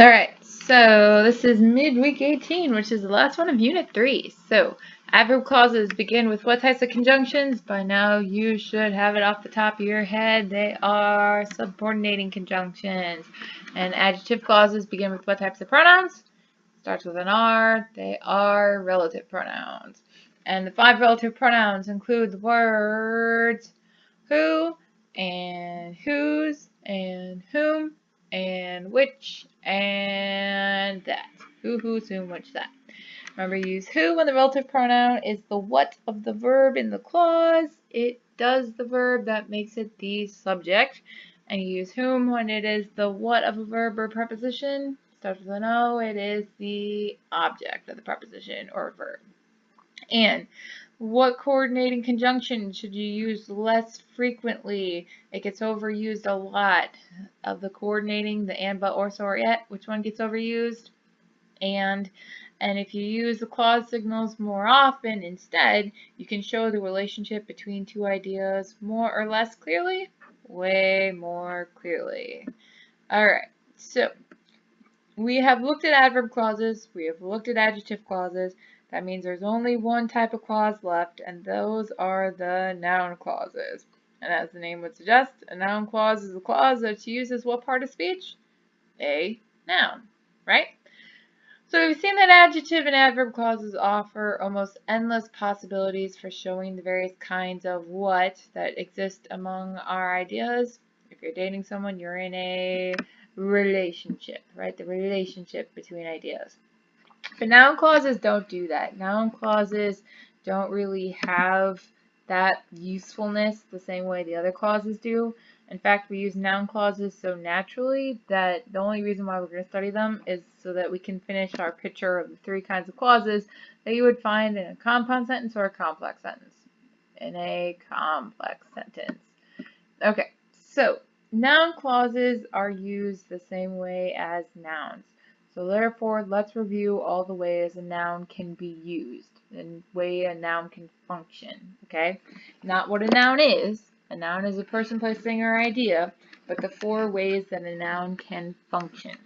Alright, so this is midweek 18, which is the last one of Unit 3. So, adverb clauses begin with what types of conjunctions? By now you should have it off the top of your head. They are subordinating conjunctions. And adjective clauses begin with what types of pronouns? Starts with an R. They are relative pronouns. And the 5 relative pronouns include the words who, and whose, and whom, and which, and that. Who, whose, whom, which, that. Remember, use who when the relative pronoun is the what of the verb in the clause. It does the verb, that makes it the subject. And you use whom when it is the what of a verb or preposition. Starts with an O, it is the object of the preposition or verb. And what coordinating conjunction should you use less frequently? It gets overused a lot. Of the coordinating, the and, but, or, so, or, yet, which one gets overused? And if you use the clause signals more often instead, you can show the relationship between two ideas more or less clearly? Way more clearly. Alright, so we have looked at adverb clauses, we have looked at adjective clauses. That means there's only one type of clause left, and those are the noun clauses. And as the name would suggest, a noun clause is a clause that's used as what part of speech? A noun, right? So we've seen that adjective and adverb clauses offer almost endless possibilities for showing the various kinds of what that exist among our ideas. If you're dating someone, you're in a relationship, right? The relationship between ideas. But noun clauses don't do that. Noun clauses don't really have that usefulness the same way the other clauses do. In fact, we use noun clauses so naturally that the only reason why we're going to study them is so that we can finish our picture of the 3 kinds of clauses that you would find in a compound sentence or a complex sentence. In a complex sentence. Okay, so noun clauses are used the same way as nouns. So therefore, let's review all the ways a noun can be used and way a noun can function, okay? Not what a noun is. A noun is a person, place, thing, or idea, but the 4 ways that a noun can function.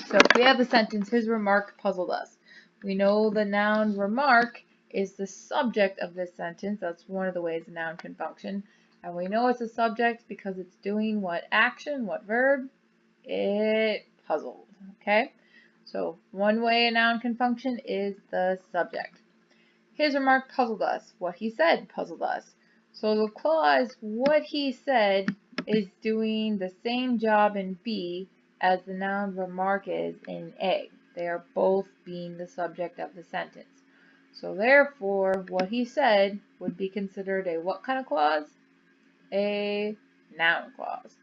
So if we have a sentence, his remark puzzled us. We know the noun remark is the subject of this sentence. That's one of the ways a noun can function. And we know it's a subject because it's doing what action, what verb? It puzzled, okay? So one way a noun can function is the subject. His remark puzzled us. What he said puzzled us. So the clause, what he said, is doing the same job in B as the noun remark is in A. They are both being the subject of the sentence. So therefore, what he said would be considered a what kind of clause? A noun clause.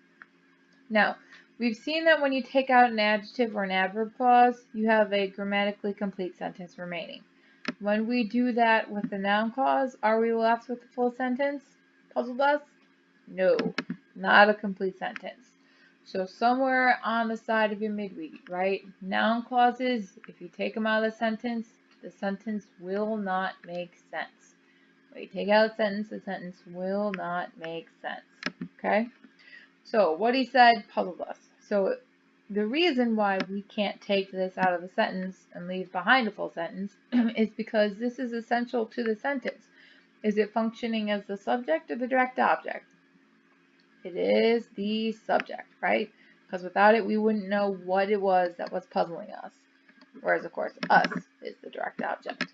Now, we've seen that when you take out an adjective or an adverb clause, you have a grammatically complete sentence remaining. When we do that with the noun clause, are we left with the full sentence? Puzzled us? No, not a complete sentence. So somewhere on the side of your midweek, right? Noun clauses, if you take them out of the sentence will not make sense. When you take out the sentence will not make sense. Okay? So what he said puzzled us. So the reason why we can't take this out of the sentence and leave behind a full sentence is because this is essential to the sentence. Is it functioning as the subject or the direct object? It is the subject, right? Because without it, we wouldn't know what it was that was puzzling us. Whereas, of course, us is the direct object.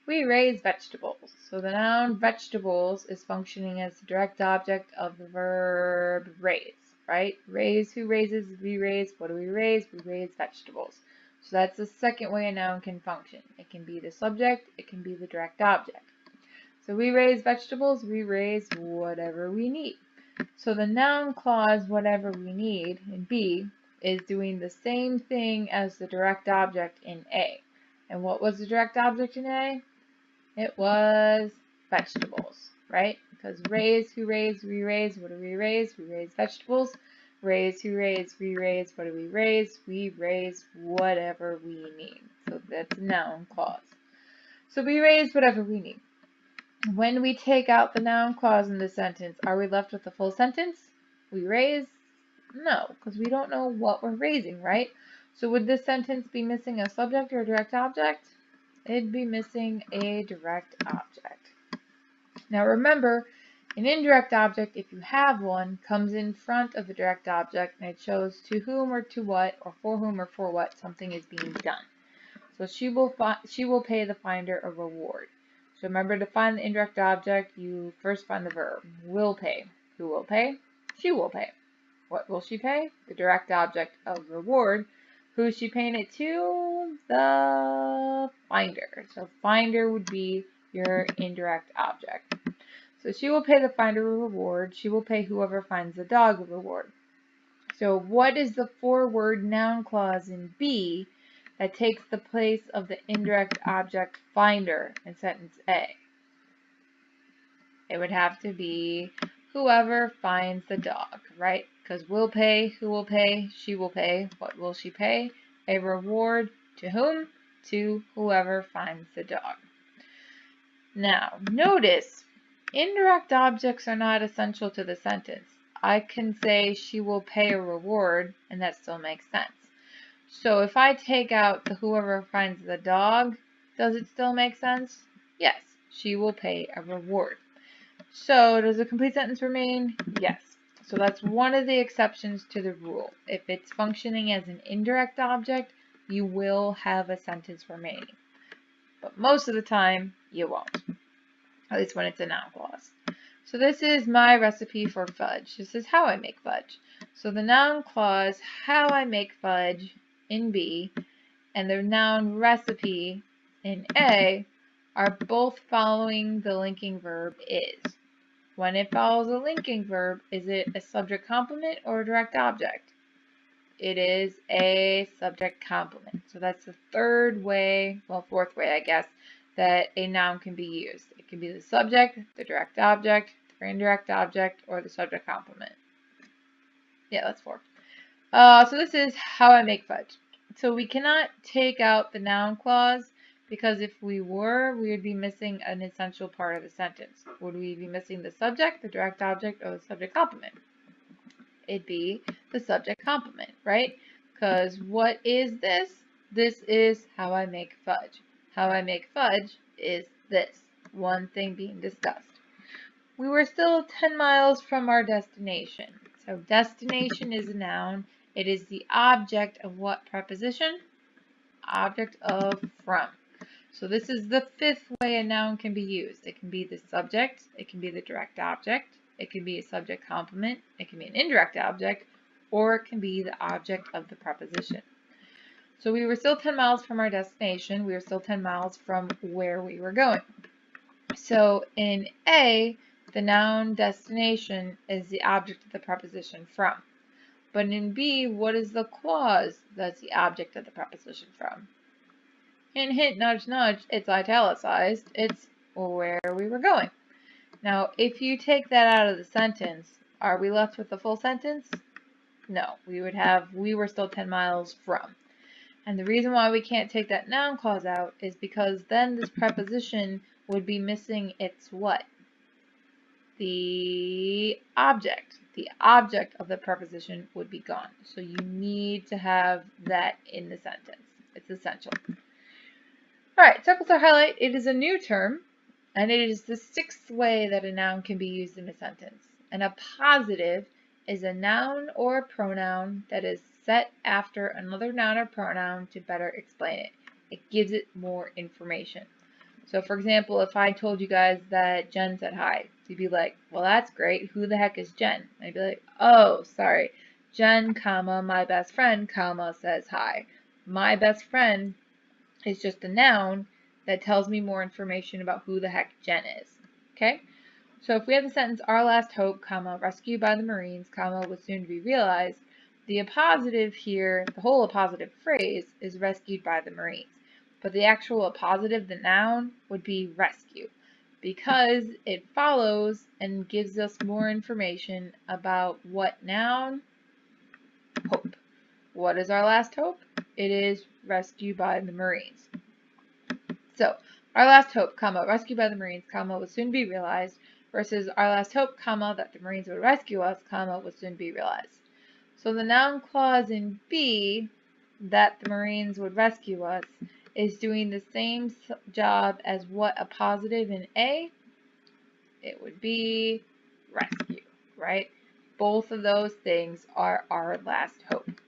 We raise vegetables. So the noun vegetables is functioning as the direct object of the verb raise, right? Raise, who raises? We raise. What do we raise? We raise vegetables. So that's the second way a noun can function. It can be the subject, it can be the direct object. So we raise vegetables, we raise whatever we need. So the noun clause, whatever we need, in B, is doing the same thing as the direct object in A. And what was the direct object in A? It was vegetables, right? Because raise, who raise, we raise. What do we raise? We raise vegetables. Raise, who raise, we raise. What do we raise? We raise whatever we need. So that's a noun clause. So we raise whatever we need. When we take out the noun clause in the sentence, are we left with the full sentence? We raise? No, because we don't know what we're raising, right? So would this sentence be missing a subject or a direct object? It'd be missing a direct object. Now remember, an indirect object, if you have one, comes in front of the direct object and it shows to whom or to what or for what something is being done. So she will pay the finder a reward. So remember, to find the indirect object, you first find the verb. Will pay. Who will pay? She will pay. What will she pay? The direct object of reward. Who is she paying it to? The finder. So finder would be your indirect object. So she will pay the finder a reward. She will pay whoever finds the dog a reward. So what is the four-word noun clause in B that takes the place of the indirect object finder in sentence A? It would have to be whoever finds the dog, right? Because will pay, who will pay, she will pay. What will she pay? A reward to whom? To whoever finds the dog. Now, notice, indirect objects are not essential to the sentence. I can say she will pay a reward, and that still makes sense. So if I take out the whoever finds the dog, does it still make sense? Yes, she will pay a reward. So does a complete sentence remain? Yes. So that's one of the exceptions to the rule. If it's functioning as an indirect object, you will have a sentence remaining. But most of the time, you won't. At least when it's a noun clause. So this is my recipe for fudge. This is how I make fudge. So the noun clause, how I make fudge, in B, and the noun recipe in A are both following the linking verb is. When it follows a linking verb, is it a subject complement or a direct object? It is a subject complement. So that's the third way, well, fourth way, I guess, that a noun can be used. It can be the subject, the direct object, the indirect object, or the subject complement. Yeah, that's four. So this is how I make fudge. So we cannot take out the noun clause because if we were, we would be missing an essential part of the sentence. Would we be missing the subject, the direct object, or the subject complement? It'd be the subject complement, right? Because what is this? This is how I make fudge. How I make fudge is this, one thing being discussed. We were still 10 miles from our destination. So destination is a noun. It is the object of what preposition? Object of from. So this is the fifth way a noun can be used. It can be the subject, it can be the direct object, it can be a subject complement, it can be an indirect object, or it can be the object of the preposition. So we were still 10 miles from our destination. We were still 10 miles from where we were going. So in A, the noun destination is the object of the preposition from. But in B, what is the clause that's the object of the preposition from? Hint, hint, nudge, nudge, it's italicized. It's where we were going. Now, if you take that out of the sentence, are we left with the full sentence? No, we would have, we were still 10 miles from. And the reason why we can't take that noun clause out is because then this preposition would be missing its what? The object. The object of the preposition would be gone. So you need to have that in the sentence. It's essential. Alright, circles or highlight. It is a new term, and it is the sixth way that a noun can be used in a sentence. And a positive is a noun or a pronoun that is set after another noun or pronoun to better explain it. It gives it more information. So for example, if I told you guys that Jen said hi, you'd be like, well, that's great. Who the heck is Jen? And I'd be like, oh, sorry. Jen, comma, my best friend, comma, says hi. My best friend is just a noun that tells me more information about who the heck Jen is. Okay? So if we have the sentence, our last hope, comma, rescued by the Marines, comma, was soon to be realized, the appositive here, the whole appositive phrase, is rescued by the Marines. But the actual appositive, the noun, would be rescue because it follows and gives us more information about what noun? Hope. What is our last hope? It is rescued by the Marines. So, our last hope, comma, rescued by the Marines, comma, would soon be realized versus our last hope, comma, that the Marines would rescue us, comma, would soon be realized. So the noun clause in B that the Marines would rescue us is doing the same job as what a positive in A, it would be rescue, right? Both of those things are our last hope.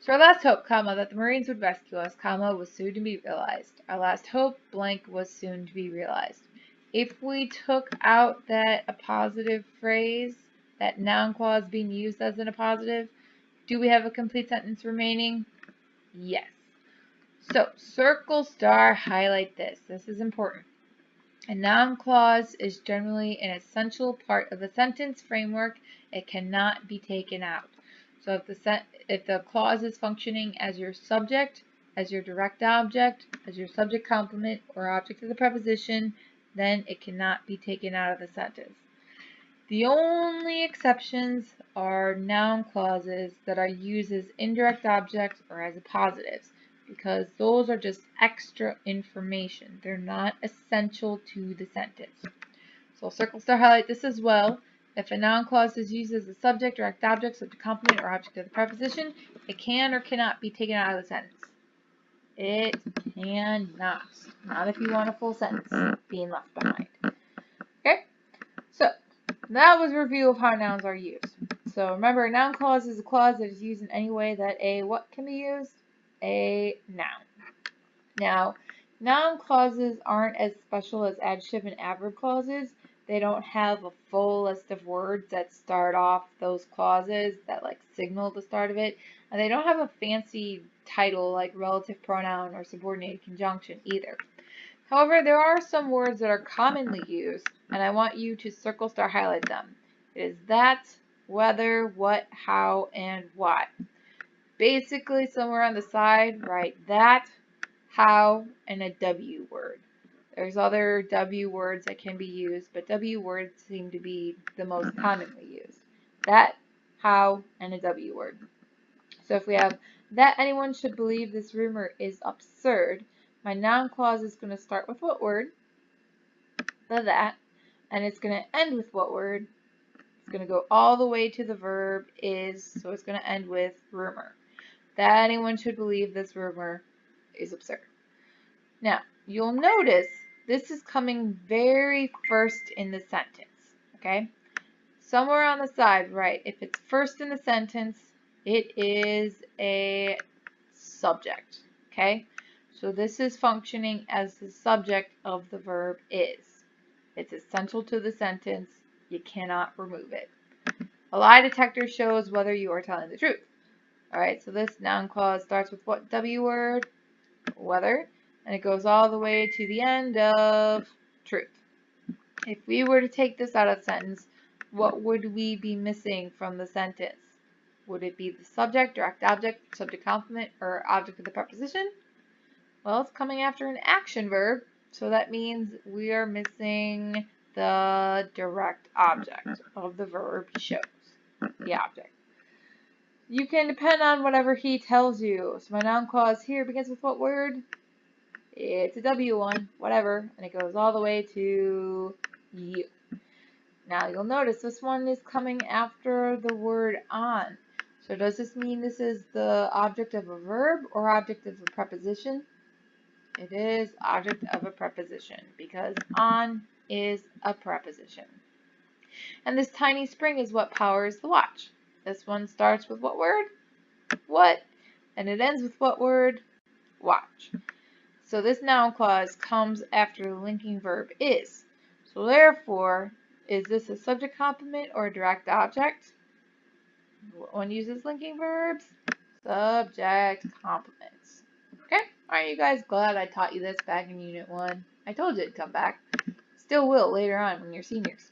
So our last hope, comma, that the Marines would rescue us, comma, was soon to be realized. Our last hope, blank, was soon to be realized. If we took out that a positive phrase, that noun clause being used as in a positive, do we have a complete sentence remaining? Yes. So circle, star, highlight this. This is important. A noun clause is generally an essential part of a sentence framework. It cannot be taken out. So if the clause is functioning as your subject, as your direct object, as your subject complement, or object of the preposition, then it cannot be taken out of the sentence. The only exceptions are noun clauses that are used as indirect objects or as positives, because those are just extra information. They're not essential to the sentence. So I'll circle, star, highlight this as well. If a noun clause is used as a subject, direct object, subject complement, or object of the preposition, it can or cannot be taken out of the sentence. It cannot. Not if you want a full sentence being left behind. Okay? So that was a review of how nouns are used. So remember, a noun clause is a clause that is used in any way that a what can be used? A noun. Now, noun clauses aren't as special as adjective and adverb clauses. They don't have a full list of words that start off those clauses that like signal the start of it. And they don't have a fancy title like relative pronoun or subordinated conjunction either. However, there are some words that are commonly used, and I want you to circle, star, highlight them. It is that, whether, what, how, and why. Basically, somewhere on the side, write that, how, and a W word. There's other W words that can be used, but W words seem to be the most commonly used. That, how, and a W word. So if we have that anyone should believe this rumor is absurd, my noun clause is going to start with what word? The that. And it's going to end with what word? It's going to go all the way to the verb is, so it's going to end with rumor. That anyone should believe this rumor is absurd. Now, you'll notice this is coming very first in the sentence, okay? Somewhere on the side, right, if it's first in the sentence, it is a subject, okay? So this is functioning as the subject of the verb is. It's essential to the sentence. You cannot remove it. A lie detector shows whether you are telling the truth. All right, so this noun clause starts with what W word? Whether. And it goes all the way to the end of truth. If we were to take this out of the sentence, what would we be missing from the sentence? Would it be the subject, direct object, subject complement, or object of the preposition? Well, it's coming after an action verb, so that means we are missing the direct object of the verb shows, the object. You can depend on whatever he tells you. So my noun clause here begins with what word? It's a W one, whatever, and it goes all the way to you. Now you'll notice this one is coming after the word on. So does this mean this is the object of a verb or object of a preposition? It is object of a preposition because on is a preposition. And this tiny spring is what powers the watch. This one starts with what word? What? And it ends with what word? Watch. So this noun clause comes after the linking verb is. So therefore, is this a subject complement or a direct object? What one uses linking verbs? Subject complements. Okay? Aren't you guys glad I taught you this back in Unit 1? I told you it'd come back. Still will later on when you're seniors.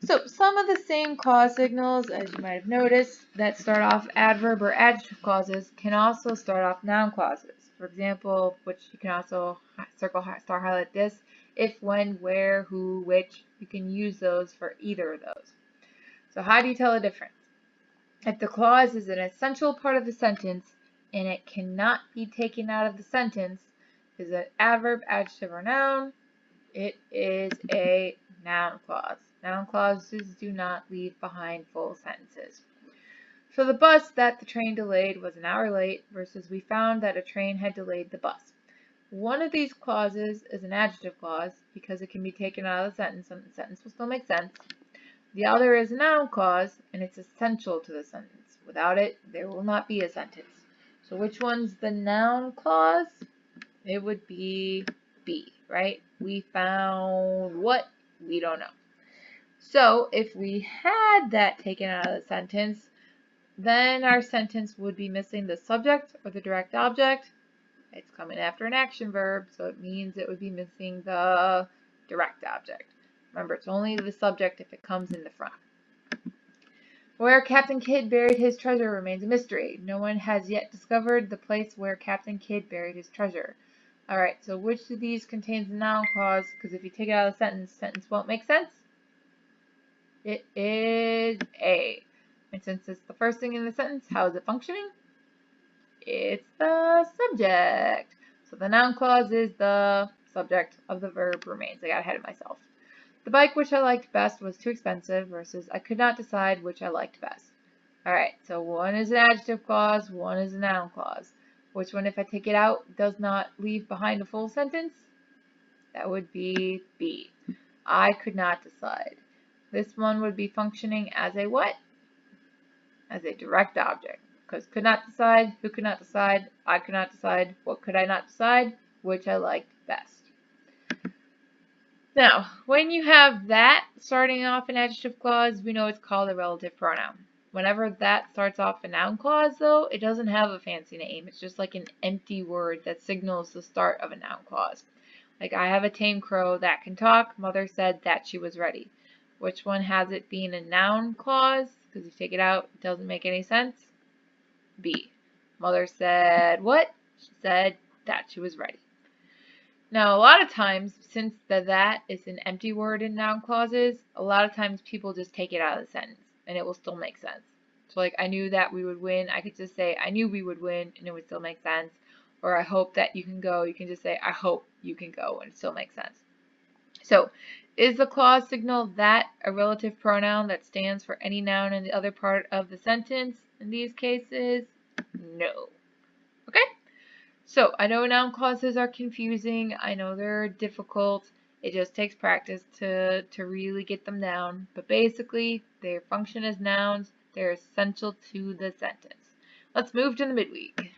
So some of the same clause signals, as you might have noticed, that start off adverb or adjective clauses can also start off noun clauses. For example, which you can also circle, star, highlight this, if, when, where, who, which, you can use those for either of those. So how do you tell the difference? If the clause is an essential part of the sentence and it cannot be taken out of the sentence, is it adverb, adjective, or noun? It is a noun clause. Noun clauses do not leave behind full sentences. So the bus that the train delayed was an hour late versus we found that a train had delayed the bus. One of these clauses is an adjective clause because it can be taken out of the sentence and the sentence will still make sense. The other is a noun clause and it's essential to the sentence. Without it, there will not be a sentence. So which one's the noun clause? It would be B, right? We found what? We don't know. So if we had that taken out of the sentence, then our sentence would be missing the subject or the direct object. It's coming after an action verb, so it means it would be missing the direct object. Remember, it's only the subject if it comes in the front. Where Captain Kidd buried his treasure remains a mystery. No one has yet discovered the place where Captain Kidd buried his treasure. Alright, so which of these contains the noun clause? Because if you take it out of the sentence won't make sense. It is A. And since it's the first thing in the sentence, how is it functioning? It's the subject. So the noun clause is the subject of the verb remains. I got ahead of myself. The bike which I liked best was too expensive versus I could not decide which I liked best. Alright, so one is an adjective clause, one is a noun clause. Which one, if I take it out, does not leave behind a full sentence? That would be B. I could not decide. This one would be functioning as a what? As a direct object. Because could not decide, who could not decide, I could not decide, what could I not decide, which I liked best. Now, when you have that starting off an adjective clause, we know it's called a relative pronoun. Whenever that starts off a noun clause, though, it doesn't have a fancy name. It's just like an empty word that signals the start of a noun clause. Like, I have a tame crow that can talk. Mother said that she was ready. Which one has it being a noun clause? Because if you take it out, it doesn't make any sense. B. Mother said what? She said that she was ready. Now, a lot of times, since that is an empty word in noun clauses, a lot of times people just take it out of the sentence, and it will still make sense. So, like, I knew that we would win. I could just say, I knew we would win, and it would still make sense. Or, I hope that you can go. You can just say, I hope you can go, and it still makes sense. So, is the clause signal that a relative pronoun that stands for any noun in the other part of the sentence in these cases? No. Okay? So, I know noun clauses are confusing. I know they're difficult. It just takes practice to really get them down. But basically, they function as nouns. They're essential to the sentence. Let's move to the midweek.